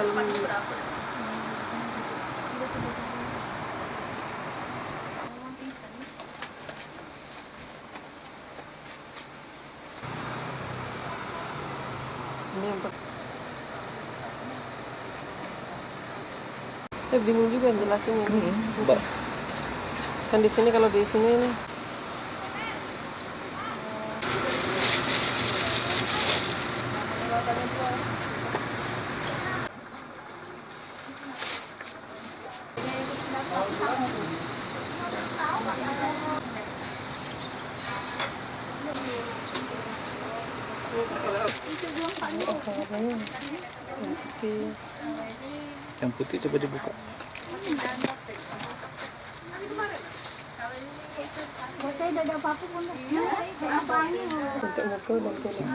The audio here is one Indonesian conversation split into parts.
Ini yang bingung juga jelasinnya. Kan di sini kalau di sini nih. Yang putih coba dibuka. Saya udah ada apa-apa pun. Apa ini? Untuk mukul dan kulit.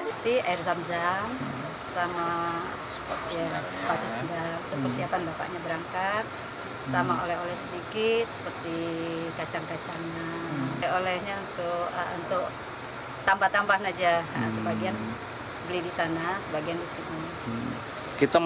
Pasti air zam-zam sama ya sepatu sandal untuk persiapan bapaknya berangkat, sama oleh-oleh sedikit seperti kacang-kacangan. Olehnya untuk tambah-tambahan aja, sebagian beli di sana, sebagian di sini. Kita